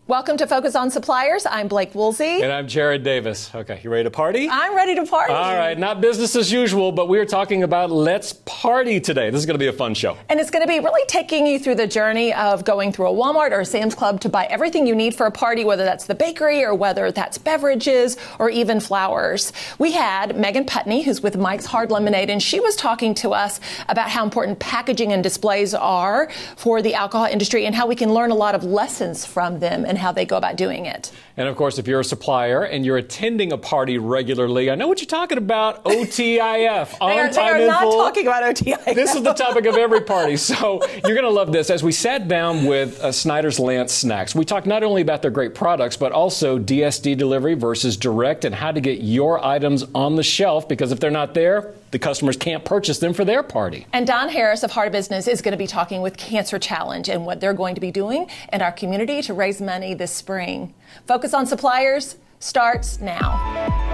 Welcome to Focus on Suppliers. I'm Blake Woolsey. And I'm Jarrod Davis. Okay, you ready to party? I'm ready to party. All right, not business as usual, but we're talking about Let's Party today. This is going to be a fun show. And it's going to be really taking you through the journey of going through a Walmart or a Sam's Club to buy everything you need for a party, whether that's the bakery or whether that's beverages or even flowers. We had Megan Putney, who's with Mike's Hard Lemonade, and she was talking to us about how important packaging and displays are for the alcohol industry and how we can learn a lot of lessons from them and how they go about doing it. And of course, if you're a supplier and you're attending a party regularly, I know what you're talking about, OTIF. They are not talking about OTIF. This is the topic of every party, so you're going to love this. As we sat down with Snyder's Lance Snacks, we talked not only about their great products, but also DSD delivery versus direct and how to get your items on the shelf, because if they're not there, the customers can't purchase them for their party. And Don Harris of Heart of Business is going to be talking with Cancer Challenge and what they're going to be doing in our community to raise money this spring. Focus on Suppliers starts now.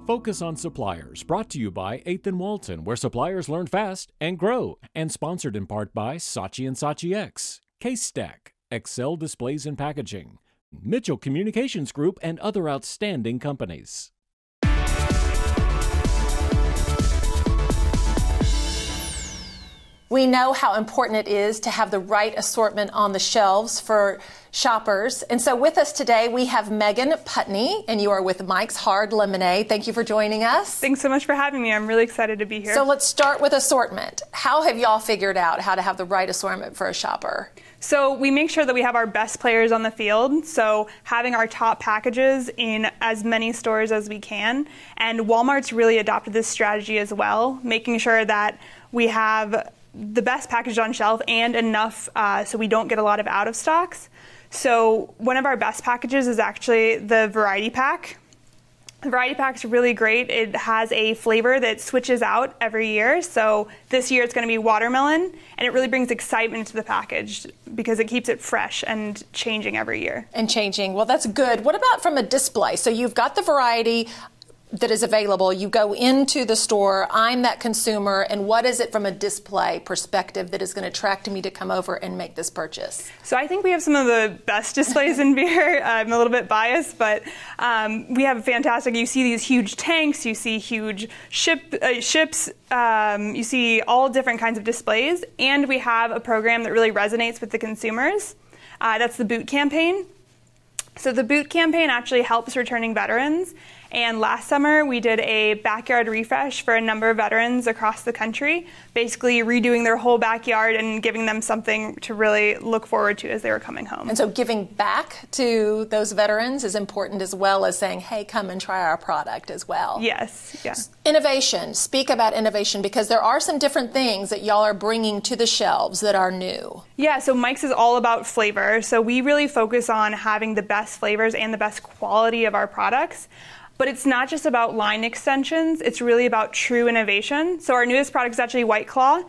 Focus on Suppliers, brought to you by 8th and Walton, where suppliers learn fast and grow, and sponsored in part by Saatchi and Saatchi X, Case Stack, Excel Displays and Packaging, Mitchell Communications Group, and other outstanding companies. We know how important it is to have the right assortment on the shelves for shoppers. And so with us today, we have Megan Putney, and you are with Mike's Hard Lemonade. Thank you for joining us. Thanks so much for having me. I'm really excited to be here. So let's start with assortment. How have y'all figured out how to have the right assortment for a shopper? So we make sure that we have our best players on the field. So having our top packages in as many stores as we can. And Walmart's really adopted this strategy as well, making sure that we have the best package on shelf and enough so we don't get a lot of out of stocks. So one of our best packages is actually the variety pack. The variety pack is really great. It has a flavor that switches out every year. So this year it's going to be watermelon, and it really brings excitement to the package because it keeps it fresh and changing every year. And changing. Well, that's good. What about from a display? So you've got the variety that is available. You go into the store, I'm that consumer, and what is it from a display perspective that is going to attract me to come over and make this purchase? So I think we have some of the best displays in beer. I'm a little bit biased, but we have fantastic, you see these huge tanks, you see huge ships, you see all different kinds of displays, and we have a program that really resonates with the consumers. That's the Boot campaign. So the Boot campaign actually helps returning veterans. And last summer, we did a backyard refresh for a number of veterans across the country, basically redoing their whole backyard and giving them something to really look forward to as they were coming home. And so giving back to those veterans is important, as well as saying, hey, come and try our product as well. Yes. Yeah. Innovation. Speak about innovation, because there are some different things that y'all are bringing to the shelves that are new. Yeah, so Mike's is all about flavor. So we really focus on having the best flavors and the best quality of our products. But it's not just about line extensions, it's really about true innovation. So our newest product is actually White Claw.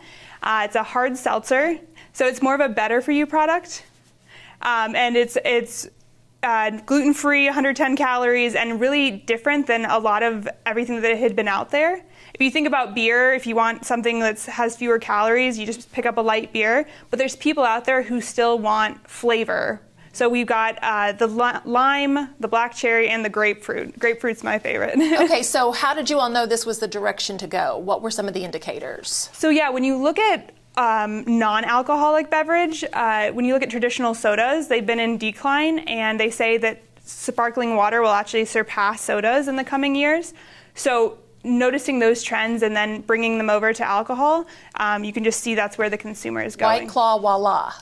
It's a hard seltzer, so it's more of a better for you product. And it's gluten-free, 110 calories, and really different than a lot of everything that had been out there. If you think about beer, if you want something that has fewer calories, you just pick up a light beer. But there's people out there who still want flavor. So we've got the lime, the black cherry, and the grapefruit. Grapefruit's my favorite. Okay, so how did you all know this was the direction to go? What were some of the indicators? So yeah, when you look at non-alcoholic beverage, when you look at traditional sodas, they've been in decline, and they say that sparkling water will actually surpass sodas in the coming years. So noticing those trends and then bringing them over to alcohol, you can just see that's where the consumer is going. White Claw, voila.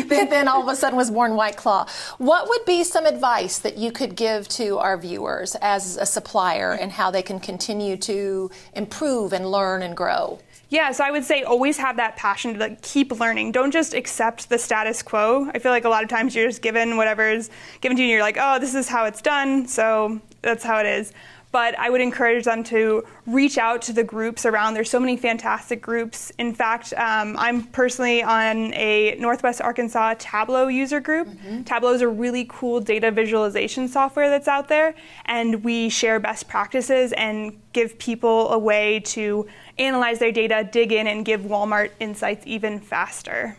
Then all of a sudden was born White Claw. What would be some advice that you could give to our viewers as a supplier and how they can continue to improve and learn and grow? Yeah, so I would say always have that passion to keep learning. Don't just accept the status quo. I feel like a lot of times you're just given whatever is given to you and you're like, oh, this is how it's done, so that's how it is. But I would encourage them to reach out to the groups around. There's so many fantastic groups. In fact, I'm personally on a Northwest Arkansas Tableau user group. Tableau is a really cool data visualization software that's out there, and we share best practices and give people a way to analyze their data, dig in, and give Walmart insights even faster.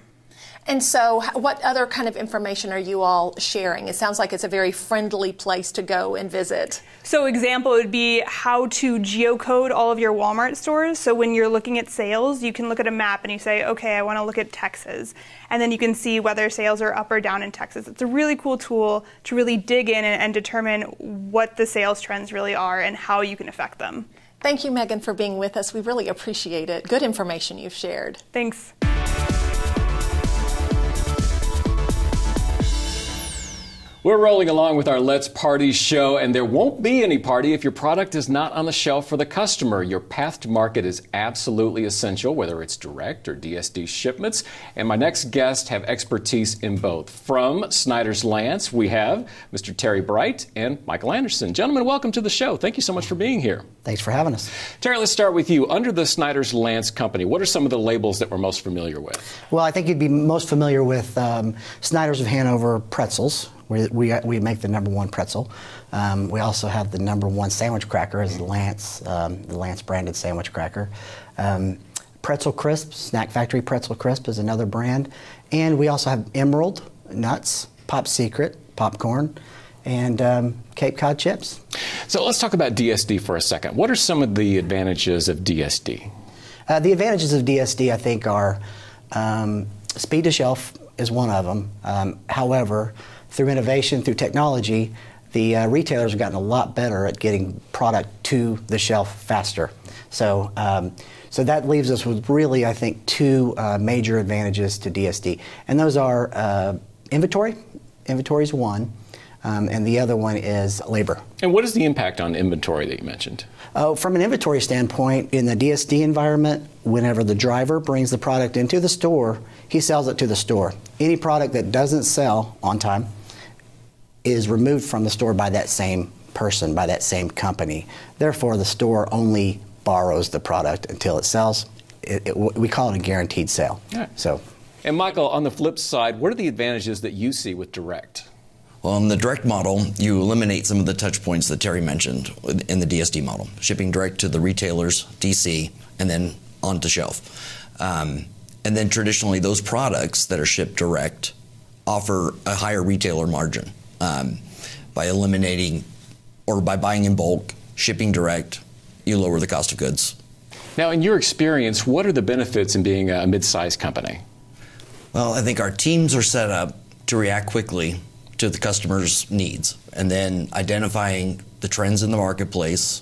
And so what other kind of information are you all sharing? It sounds like it's a very friendly place to go and visit. So example would be how to geocode all of your Walmart stores. So when you're looking at sales, you can look at a map and you say, okay, I want to look at Texas. And then you can see whether sales are up or down in Texas. It's a really cool tool to really dig in and determine what the sales trends really are and how you can affect them. Thank you, Megan, for being with us. We really appreciate it. Good information you've shared. Thanks. We're rolling along with our Let's Party show, and there won't be any party if your product is not on the shelf for the customer. Your path to market is absolutely essential, whether it's direct or DSD shipments. And my next guests have expertise in both. From Snyder's Lance, we have Mr. Terry Bright and Michael Anderson. Gentlemen, welcome to the show. Thank you so much for being here. Thanks for having us. Terry, let's start with you. Under the Snyder's Lance company, what are some of the labels that we're most familiar with? Well, I think you'd be most familiar with Snyder's of Hanover pretzels. We make the #1 pretzel. We also have the #1 sandwich cracker as the Lance branded sandwich cracker. Pretzel Crisp, Snack Factory Pretzel Crisp is another brand. And we also have Emerald Nuts, Pop Secret, popcorn, and Cape Cod chips. So let's talk about DSD for a second. What are some of the advantages of DSD? The advantages of DSD, I think, are speed to shelf is one of them. However, through innovation, through technology, the retailers have gotten a lot better at getting product to the shelf faster. So, so that leaves us with really, I think, two major advantages to DSD. And those are inventory. Inventory is one. And the other one is labor. And what is the impact on inventory that you mentioned? From an inventory standpoint, in the DSD environment, whenever the driver brings the product into the store, he sells it to the store. Any product that doesn't sell on time is removed from the store by that same person, by that same company. Therefore, the store only borrows the product until it sells. We call it a guaranteed sale. Right. So, and Michael, on the flip side, what are the advantages that you see with direct? Well, in the direct model, you eliminate some of the touch points that Terry mentioned in the DSD model. Shipping direct to the retailers, DC, and then onto shelf. And then traditionally, those products that are shipped direct offer a higher retailer margin. By eliminating or by buying in bulk, shipping direct, you lower the cost of goods. Now, in your experience, what are the benefits in being a mid-sized company? Well, I think our teams are set up to react quickly to the customer's needs, and then identifying the trends in the marketplace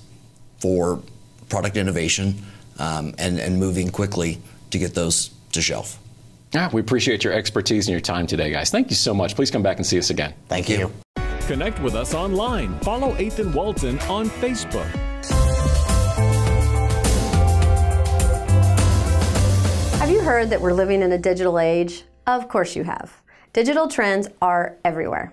for product innovation and moving quickly to get those to shelf. We appreciate your expertise and your time today, guys. Thank you so much. Please come back and see us again. thank you. Connect with us online. Follow 8th and Walton on Facebook. Have you heard that we're living in a digital age? Of course you have. Digital trends are everywhere.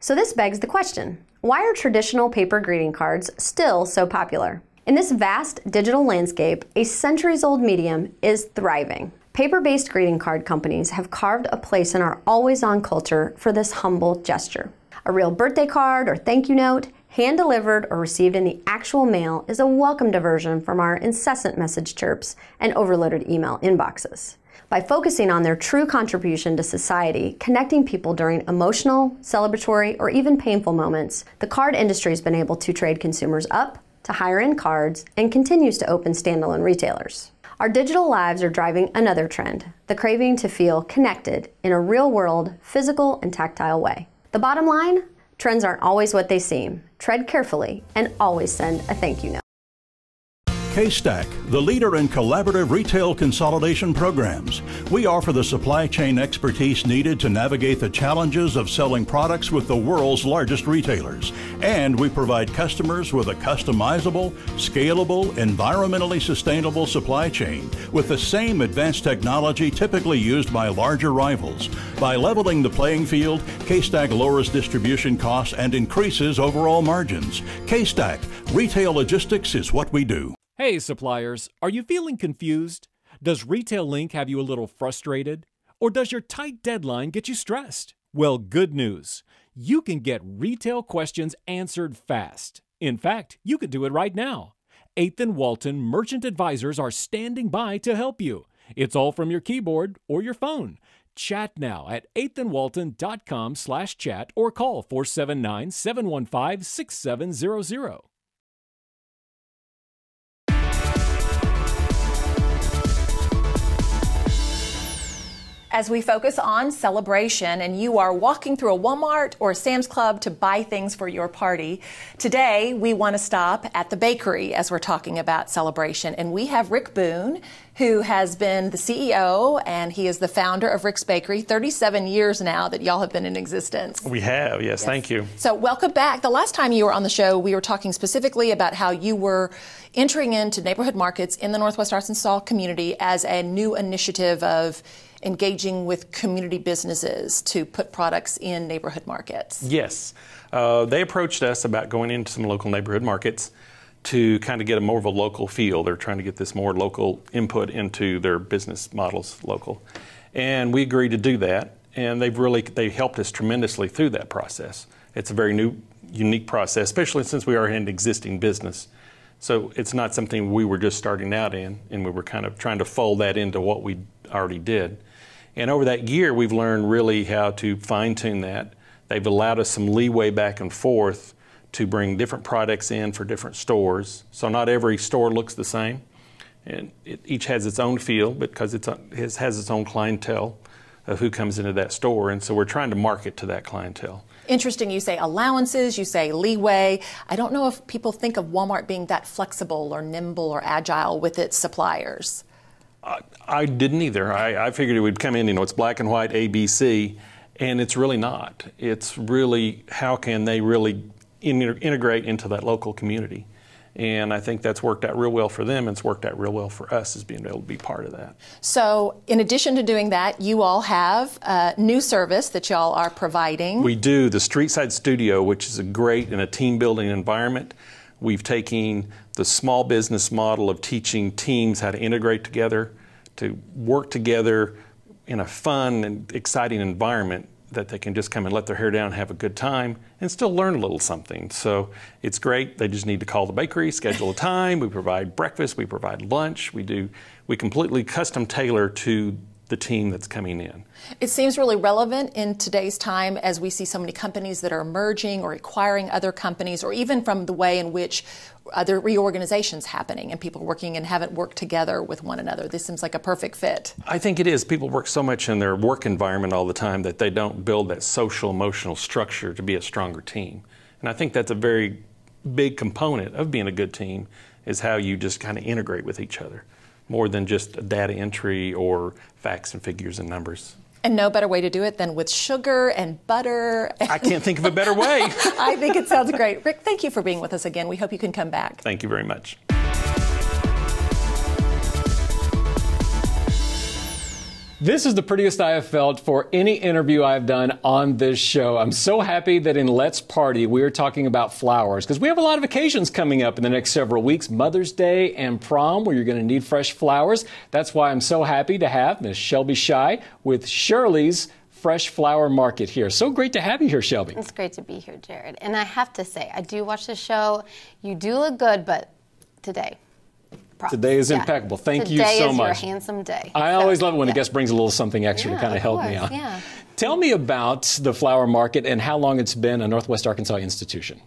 So this begs the question, why are traditional paper greeting cards still so popular? In this vast digital landscape, a centuries-old medium is thriving. Paper-based greeting card companies have carved a place in our always-on culture for this humble gesture. A real birthday card or thank you note, hand-delivered or received in the actual mail, is a welcome diversion from our incessant message chirps and overloaded email inboxes. By focusing on their true contribution to society, connecting people during emotional, celebratory, or even painful moments, the card industry has been able to trade consumers up to higher-end cards and continues to open standalone retailers. Our digital lives are driving another trend, the craving to feel connected in a real-world, physical, and tactile way. The bottom line? Trends aren't always what they seem. Tread carefully and always send a thank you note. K-Stack, the leader in collaborative retail consolidation programs. We offer the supply chain expertise needed to navigate the challenges of selling products with the world's largest retailers. And we provide customers with a customizable, scalable, environmentally sustainable supply chain with the same advanced technology typically used by larger rivals. By leveling the playing field, K-Stack lowers distribution costs and increases overall margins. K-Stack, retail logistics is what we do. Hey suppliers, are you feeling confused? Does ReaderLink have you a little frustrated? Or does your tight deadline get you stressed? Well, good news. You can get retail questions answered fast. In fact, you could do it right now. 8th and Walton merchant advisors are standing by to help you. It's all from your keyboard or your phone. Chat now at 8thandwalton.com/chat or call 479-715-6700. As we focus on celebration and you are walking through a Walmart or a Sam's Club to buy things for your party, today we want to stop at the bakery as we're talking about celebration. And we have Rick Boone, who has been the CEO, and he is the founder of Rick's Bakery, 37 years now that y'all have been in existence. We have, yes. Thank you. So welcome back. The last time you were on the show, we were talking specifically about how you were entering into neighborhood markets in the Northwest Arkansas community as a new initiative of engaging with community businesses to put products in neighborhood markets. Yes. They approached us about going into some local neighborhood markets to kind of get a more of a local feel. They're trying to get this more local input into their business models local. And we agreed to do that, and they helped us tremendously through that process. It's a very new, unique process, especially since we are in an existing business. So it's not something we were just starting out in, and we were kind of trying to fold that into what we already did. And over that year, we've learned really how to fine-tune that. They've allowed us some leeway back and forth to bring different products in for different stores. So not every store looks the same. And each has its own feel because it has its own clientele of who comes into that store. And so we're trying to market to that clientele. Interesting, you say allowances, you say leeway. I don't know if people think of Walmart being that flexible or nimble or agile with its suppliers. I didn't either. I figured it would come in, it's black and white, A, B, C, and it's really not. It's really how can they really integrate into that local community. And I think that's worked out real well for them, and it's worked out real well for us as being able to be part of that. So in addition to doing that, you all have a new service that y'all are providing. We do, the Streetside Studio, which is a great and a team building environment. We've taken the small business model of teaching teams how to integrate together, to work together in a fun and exciting environment that they can just come and let their hair down and have a good time and still learn a little something. So it's great. They just need to call the bakery, schedule a time. We provide breakfast, we provide lunch. We completely custom tailor to the team that's coming in. It seems really relevant in today's time as we see so many companies that are merging or acquiring other companies, or even from the way in which other reorganizations happening and people working and haven't worked together with one another. This seems like a perfect fit. I think it is. People work so much in their work environment all the time that they don't build that social emotional structure to be a stronger team. And I think that's a very big component of being a good team, is how you just kind of integrate with each other, more than just data entry or facts and figures and numbers. And no better way to do it than with sugar and butter. I can't think of a better way. I think it sounds great. Rick, thank you for being with us again. We hope you can come back. Thank you very much. This is the prettiest I have felt for any interview I've done on this show. I'm so happy that in Let's Party we are talking about flowers, because we have a lot of occasions coming up in the next several weeks, Mother's Day and prom, where you're going to need fresh flowers. That's why I'm so happy to have Miss Shelby Shy with Shirley's Fresh Flower Market here. So great to have you here, Shelby. It's great to be here, Jarrod. And I have to say, I do watch the show. You do look good, but today, today is impeccable. Thank you so much. Today is your handsome day. I always love it when a guest brings a little something extra to kind of help me out. Yeah. Tell me about the flower market and how long it's been a Northwest Arkansas institution.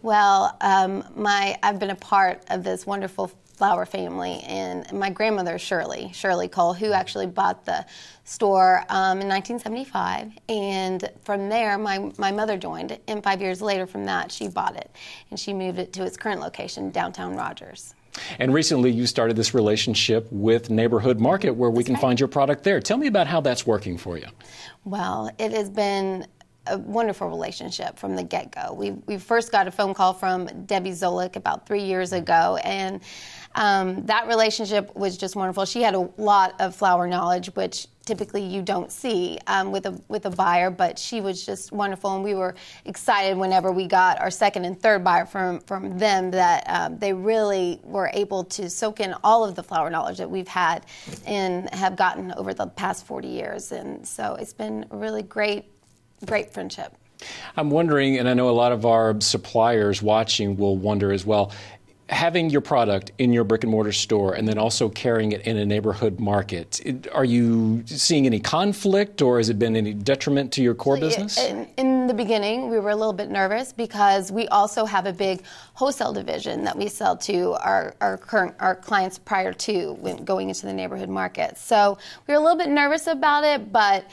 Well, I've been a part of this wonderful flower family, and my grandmother, Shirley Cole, who actually bought the store in 1975, and from there my mother joined, and 5 years later from that she bought it, and she moved it to its current location, downtown Rongers. And recently you started this relationship with Neighborhood Market where we can find your product there. Tell me about how that's working for you. Well, it has been a wonderful relationship from the get-go. We first got a phone call from Debbie Zolik about 3 years ago, and that relationship was just wonderful. She had a lot of flower knowledge, which typically you don't see with a buyer, but she was just wonderful, and we were excited whenever we got our second and third buyer from them that they really were able to soak in all of the flower knowledge that we've had and have gotten over the past 40 years. And so it's been a really great friendship. I'm wondering, and I know a lot of our suppliers watching will wonder as well, having your product in your brick and mortar store and then also carrying it in a neighborhood market, are you seeing any conflict or has it been any detriment to your core business? In the beginning, we were a little bit nervous because we also have a big wholesale division that we sell to our clients prior to going into the neighborhood market. So we were a little bit nervous about it, but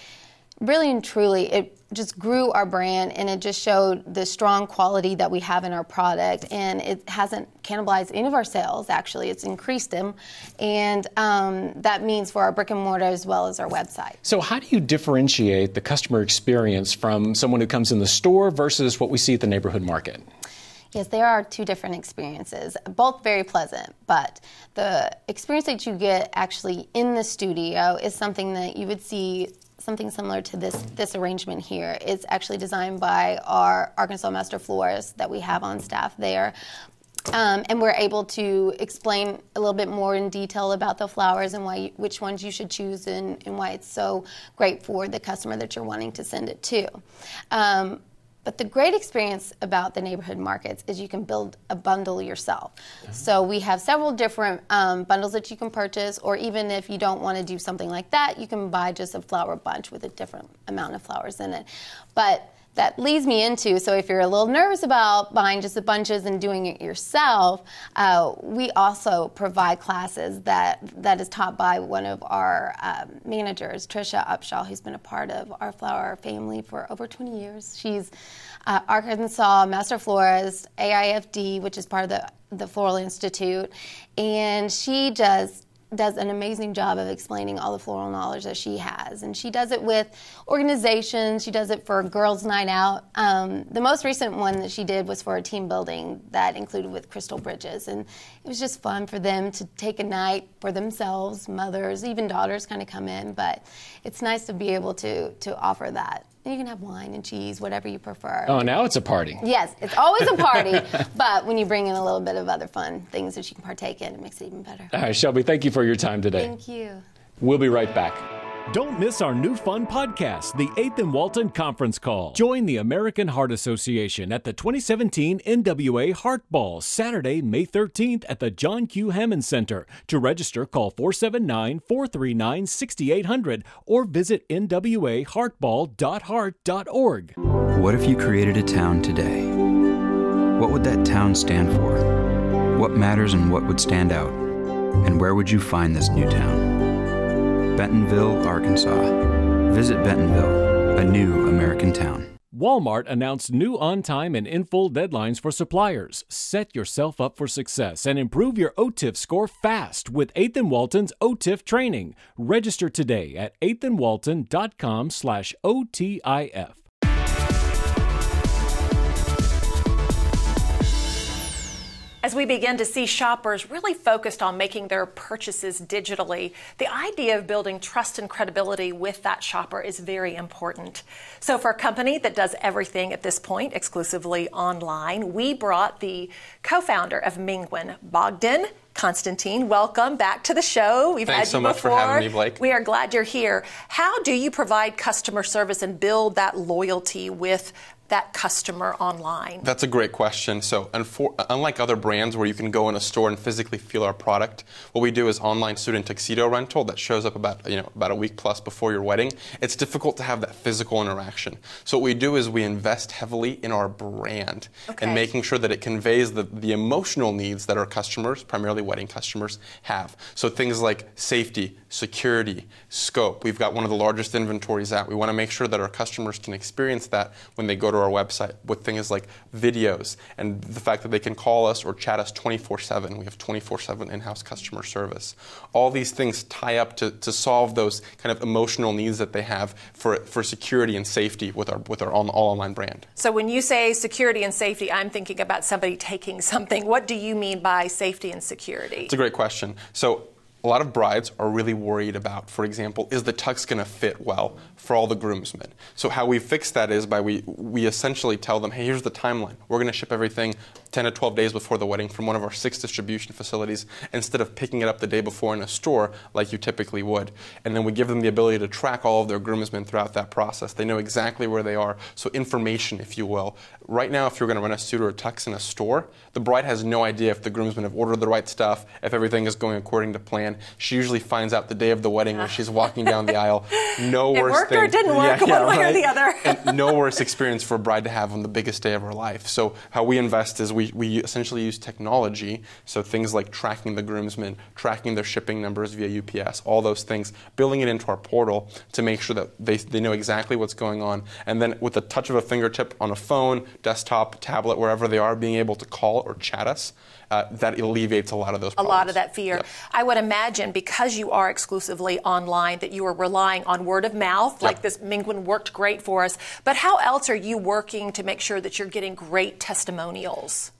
really and truly, it just grew our brand, and it just showed the strong quality that we have in our product, and it hasn't cannibalized any of our sales. Actually, it's increased them, and that means for our brick and mortar as well as our website. So how do you differentiate the customer experience from someone who comes in the store versus what we see at the neighborhood market? Yes, there are two different experiences, both very pleasant, but the experience that you get actually in the studio is something that you would see something similar to this arrangement here. It's actually designed by our Arkansas master florist that we have on staff there. And we're able to explain a little bit more in detail about the flowers and which ones you should choose and why it's so great for the customer that you're wanting to send it to. But the great experience about the neighborhood markets is you can build a bundle yourself. So we have several different bundles that you can purchase, or even if you don't want to do something like that, you can buy just a flower bunch with a different amount of flowers in it. But that leads me into, so if you're a little nervous about buying just the bunches and doing it yourself, we also provide classes that is taught by one of our managers, Trisha Upshaw, who's been a part of our flower family for over 20 years. She's Arkansas Master Florist, AIFD, which is part of the Floral Institute, and she does an amazing job of explaining all the floral knowledge that she has. And she does it with organizations. She does it for Girls' Night Out. The most recent one that she did was for a team building that included with Crystal Bridges. And it was just fun for them to take a night for themselves, mothers, even daughters kind of come in. But it's nice to be able to offer that. And you can have wine and cheese, whatever you prefer. Oh, now it's a party. Yes, it's always a party, but when you bring in a little bit of other fun things that you can partake in, it makes it even better. All right, Shelby, thank you for your time today. Thank you. We'll be right back. Don't miss our new fun podcast, the 8th and Walton Conference Call. Join the American Heart Association at the 2017 NWA Heart Ball, Saturday, May 13th at the John Q. Hammond Center. To register, call 479-439-6800 or visit nwaheartball.heart.org. What if you created a town today? What would that town stand for? What matters and what would stand out? And where would you find this new town? Bentonville, Arkansas. Visit Bentonville, a new American town. Walmart announced new on-time and in-full deadlines for suppliers. Set yourself up for success and improve your OTIF score fast with 8th and Walton's OTIF training. Register today at 8thandwalton.com/OTIF. As we begin to see shoppers really focused on making their purchases digitally, the idea of building trust and credibility with that shopper is very important. So for a company that does everything at this point exclusively online, we brought the co-founder of Menguin, Bogdan. Constantin, welcome back to the show. We've Thanks had you so much before. for having me, Blake. We are glad you're here. How do you provide customer service and build that loyalty with that customer online? That's a great question. So unlike other brands where you can go in a store and physically feel our product, what we do is online student tuxedo rental that shows up about a week plus before your wedding. It's difficult to have that physical interaction. So what we do is we invest heavily in our brand and making sure that it conveys the emotional needs that our customers, primarily wedding customers, have. So things like safety, security, scope. We've got one of the largest inventories out. We want to make sure that our customers can experience that when they go to to our website with things like videos and the fact that they can call us or chat us 24/7. We have 24/7 in-house customer service. All these things tie up to solve those kind of emotional needs that they have for security and safety with our all-online brand. So when you say security and safety, I'm thinking about somebody taking something. What do you mean by safety and security? It's a great question. So a lot of brides are really worried about, for example, is the tux going to fit well for all the groomsmen? So how we fix that is by we essentially tell them, hey, here's the timeline. We're going to ship everything 10 to 12 days before the wedding from one of our 6 distribution facilities instead of picking it up the day before in a store like you typically would. And then we give them the ability to track all of their groomsmen throughout that process. They know exactly where they are. So information, if you will. Right now, if you're going to run a suit or a tux in a store, the bride has no idea if the groomsmen have ordered the right stuff, if everything is going according to plan. She usually finds out the day of the wedding when she's walking down the aisle. No worse worked or it didn't work, one way or the other. And no worse experience for a bride to have on the biggest day of her life. So how we invest is we essentially use technology, so things like tracking the groomsmen, tracking their shipping numbers via UPS, all those things, building it into our portal to make sure that they know exactly what's going on. And then with the touch of a fingertip on a phone, desktop, tablet, wherever they are, being able to call or chat us, that alleviates a lot of those problems. A lot of that fear. Yep. I would imagine because you are exclusively online that you are relying on word of mouth, Yep. like this Menguin worked great for us. But how else are you working to make sure that you're getting great testimonials?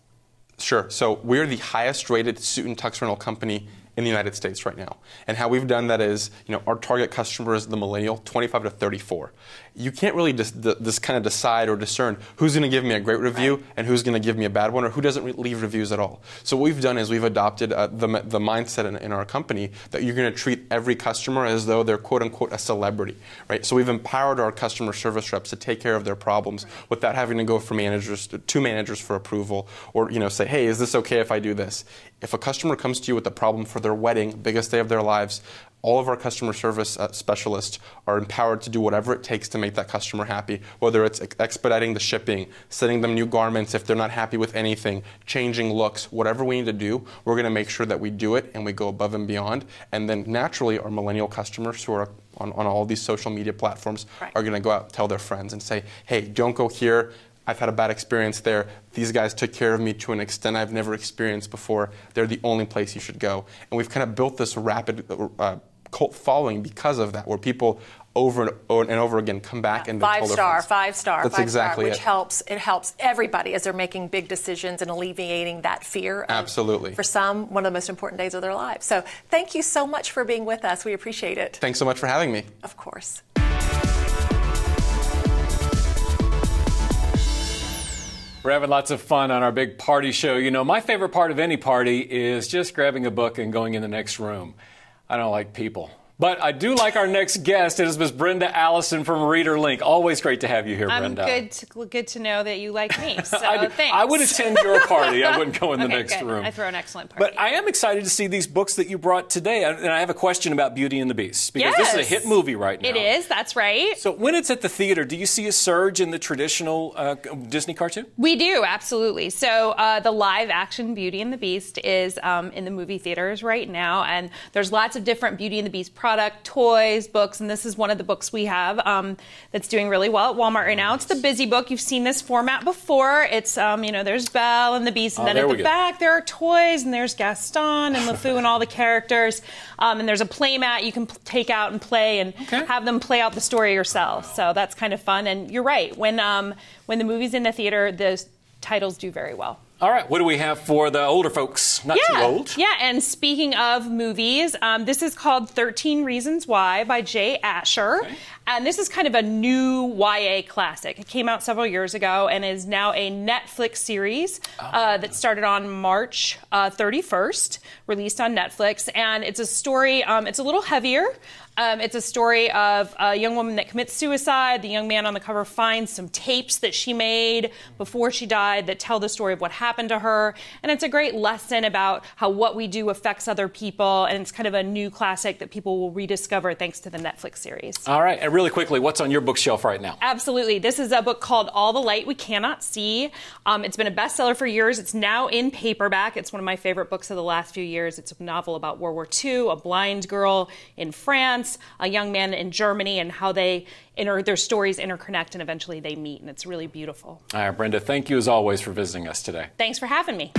Sure. So we're the highest rated suit and tux rental company in the United States right now. And how we've done that is, our target customer is the millennial, 25 to 34. You can't really just kind of decide or discern who's going to give me a great review and who's going to give me a bad one or who doesn't leave reviews at all. So what we've done is we've adopted the mindset in our company that you're going to treat every customer as though they're quote unquote a celebrity, right? So we've empowered our customer service reps to take care of their problems without having to go from managers to managers for approval or say, hey, is this okay if I do this? If a customer comes to you with a problem for their wedding, biggest day of their lives, all of our customer service specialists are empowered to do whatever it takes to make that customer happy, whether it's expediting the shipping, sending them new garments if they're not happy with anything, changing looks, whatever we need to do, we're going to make sure that we do it and we go above and beyond. And then naturally, our millennial customers who are on all these social media platforms are going to go out and tell their friends and say, hey, don't go here. I've had a bad experience there. These guys took care of me to an extent I've never experienced before. They're the only place you should go. And we've kind of built this rapid cult following because of that, where people over and over again come back and tell their friends. Five star. That's exactly which helps. It helps everybody as they're making big decisions and alleviating that fear. Absolutely. For some, one of the most important days of their lives. So thank you so much for being with us. We appreciate it. Thanks so much for having me. Of course. We're having lots of fun on our big party show. My favorite part of any party is just grabbing a book and going in the next room. I don't like people. But I do like our next guest. It is Miss Brenda Allison from ReaderLink. Always great to have you here, Brenda. Good to know that you like me, so thanks. I would attend your party. I wouldn't go in the next room. I throw an excellent party. But I am excited to see these books that you brought today. And I have a question about Beauty and the Beast. Because this is a hit movie right now. It is, that's right. So when it's at the theater, do you see a surge in the traditional Disney cartoon? We do, absolutely. So the live action Beauty and the Beast is in the movie theaters right now. And there's lots of different Beauty and the Beast product, toys, books, and this is one of the books we have that's doing really well at Walmart right now. It's the Busy Book. You've seen this format before. It's, there's Belle and the Beast, and then at the back there are toys, and there's Gaston and LeFou and all the characters. And there's a play mat you can take out and play and have them play out the story yourself. So that's kind of fun. And you're right, when the movie's in the theater, the titles do very well. All right, what do we have for the older folks? Not too old. Yeah, and speaking of movies, this is called 13 Reasons Why by Jay Asher. Okay. And this is kind of a new YA classic. It came out several years ago and is now a Netflix series that started on March 31st, released on Netflix. And it's a story, it's a little heavier. It's a story of a young woman that commits suicide. The young man on the cover finds some tapes that she made before she died that tell the story of what happened to her. And it's a great lesson about how what we do affects other people. And it's kind of a new classic that people will rediscover thanks to the Netflix series. All right. really quickly, what's on your bookshelf right now? Absolutely. This is a book called All the Light We Cannot See. It's been a bestseller for years. It's now in paperback. It's one of my favorite books of the last few years. It's a novel about World War II, a blind girl in France, a young man in Germany, and how their stories interconnect and eventually they meet. And it's really beautiful. All right, Brenda, thank you as always for visiting us today. Thanks for having me.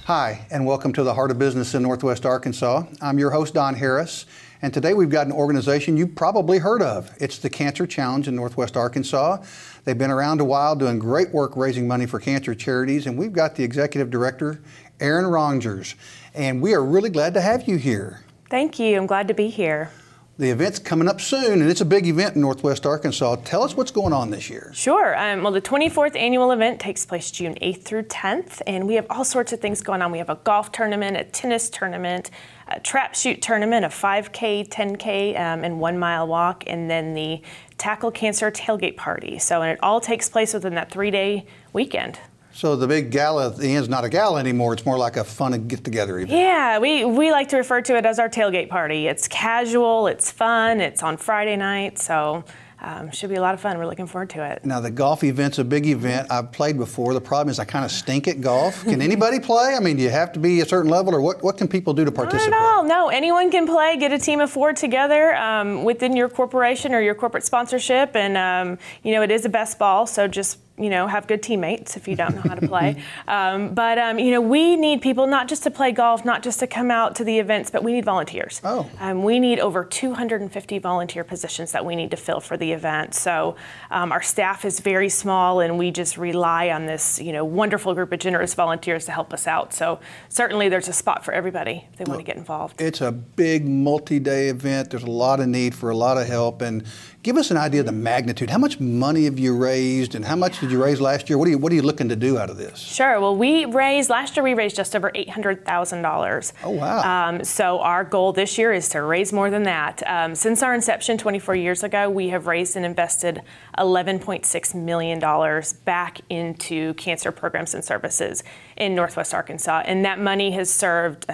Hi, and welcome to the Heart of Business in Northwest Arkansas. I'm your host, Don Harris, and today we've got an organization you've probably heard of. It's the Cancer Challenge in Northwest Arkansas. They've been around a while doing great work raising money for cancer charities, and we've got the Executive Director, Erin Rongers, and we are really glad to have you here. Thank you. I'm glad to be here. The event's coming up soon, and it's a big event in Northwest Arkansas. Tell us what's going on this year. Sure. Well, the 24th annual event takes place June 8th through 10th, and we have all sorts of things going on. We have a golf tournament, a tennis tournament, a trap shoot tournament, a 5K, 10K, and 1 mile walk, and then the Tackle Cancer tailgate party. So, and it all takes place within that 3-day weekend. So the big gala at the end is not a gala anymore. It's more like a fun and get-together event. Yeah, we like to refer to it as our tailgate party. It's casual, it's fun, it's on Friday night, so should be a lot of fun. We're looking forward to it. Now, the golf event's a big event. I've played before. The problem is I kind of stink at golf. Can anybody play? I mean, do you have to be a certain level, or what can people do to participate? Not at all. No, anyone can play. Get a team of 4 together within your corporation or your corporate sponsorship, and it is a best ball, so just have good teammates if you don't know how to play. We need people not just to play golf, not just to come out to the events, but we need volunteers. We need over 250 volunteer positions that we need to fill for the event. So our staff is very small, and we just rely on this wonderful group of generous volunteers to help us out. So certainly there's a spot for everybody if they want to get involved. It's a big multi-day event. There's a lot of need for a lot of help. And give us an idea of the magnitude. How much money have you raised, and how much did you raise last year? What are you looking to do out of this? Sure. Well, last year we raised just over $800,000. Oh, wow. So our goal this year is to raise more than that. Since our inception 24 years ago, we have raised and invested $11.6 million back into cancer programs and services in Northwest Arkansas. And that money has served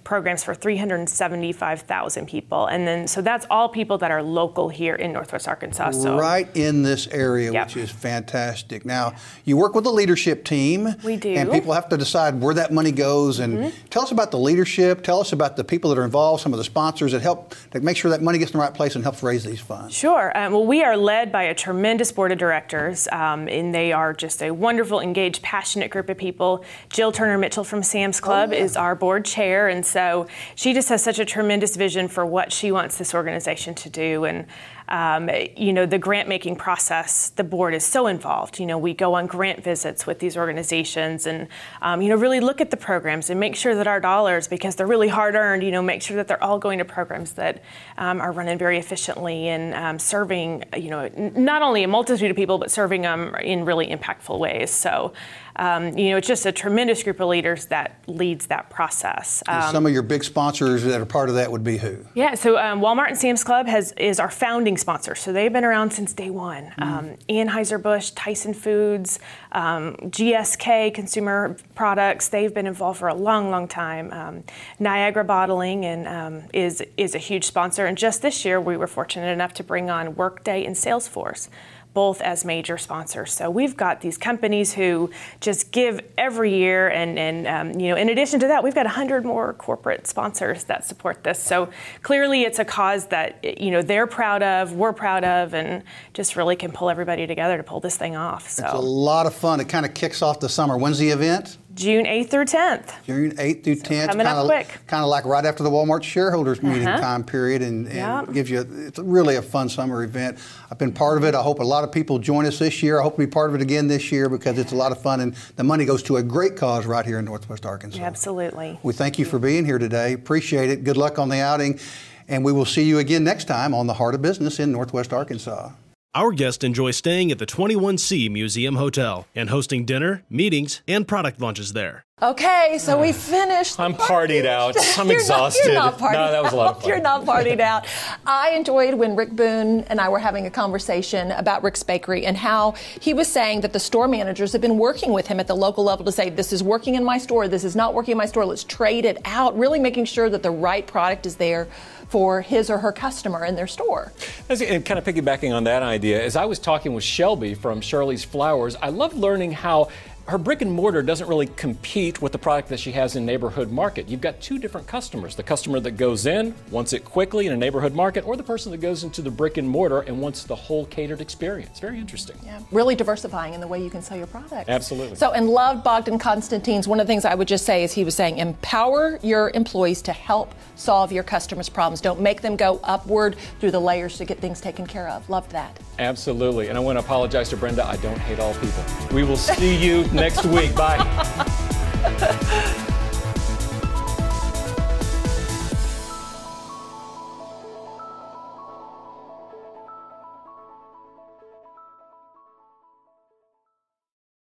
programs for 375,000 people. And then, so that's all people that are local here in Northwest Arkansas. So right in this area, which is fantastic. Now, you work with a leadership team. We do. And people have to decide where that money goes. And tell us about the leadership. Tell us about the people that are involved, some of the sponsors that help to make sure that money gets in the right place and helps raise these funds. Sure. Well, we are led by a tremendous board of directors, and they are just a wonderful, engaged, passionate group of people. Jill Turner-Mitchell from Sam's Club is our board chair, and so she just has such a tremendous vision for what she wants this organization to do. And the grant making process, the board is so involved. We go on grant visits with these organizations and, really look at the programs and make sure that our dollars, because they're really hard earned, make sure that they're all going to programs that are running very efficiently and serving, not only a multitude of people, but serving them in really impactful ways. So, it's just a tremendous group of leaders that leads that process. Some of your big sponsors that are part of that would be who? Yeah, so Walmart and Sam's Club is our founding sponsor. So they've been around since day one. Anheuser-Busch, Tyson Foods, GSK Consumer Products, they've been involved for a long, long time. Niagara Bottling is a huge sponsor. And just this year, we were fortunate enough to bring on Workday and Salesforce, both as major sponsors. So we've got these companies who just give every year, and in addition to that, we've got 100 more corporate sponsors that support this. So clearly it's a cause that they're proud of, we're proud of, and just really can pull everybody together to pull this thing off. So it's a lot of fun. It kind of kicks off the summer. When's the event? June 8th through 10th. June 8th through 10th. Coming up quick. Kind of like right after the Walmart shareholders meeting time period, and gives you, it's really a fun summer event. I've been part of it. I hope a lot of people join us this year. I hope to be part of it again this year because it's a lot of fun, and the money goes to a great cause right here in Northwest Arkansas. Absolutely. We thank you for being here today. Appreciate it. Good luck on the outing, and we will see you again next time on the Heart of Business in Northwest Arkansas. Our guests enjoy staying at the 21C Museum Hotel and hosting dinner, meetings, and product launches there. Okay, so we finished. I'm partied out. I'm exhausted. You're not partied No, that was a lot of fun. You're not partied out. I enjoyed when Rick Boone and I were having a conversation about Rick's Bakery and how he was saying that the store managers have been working with him at the local level to say, this is working in my store, this is not working in my store, let's trade it out, really making sure that the right product is there for his or her customer in their store. And kind of piggybacking on that idea, as I was talking with Shelby from Shirley's Flowers, I love learning how her brick and mortar doesn't really compete with the product that she has in neighborhood market. You've got two different customers. The customer that goes in, wants it quickly in a neighborhood market, or the person that goes into the brick and mortar and wants the whole catered experience. Very interesting. Yeah, really diversifying in the way you can sell your product. Absolutely. So, and loved Bogdan Constantine's, one of the things I would just say is he was saying, empower your employees to help solve your customers' problems. Don't make them go upward through the layers to get things taken care of. Loved that. Absolutely. And I want to apologize to Brenda. I don't hate all people. We will see you next week. Bye.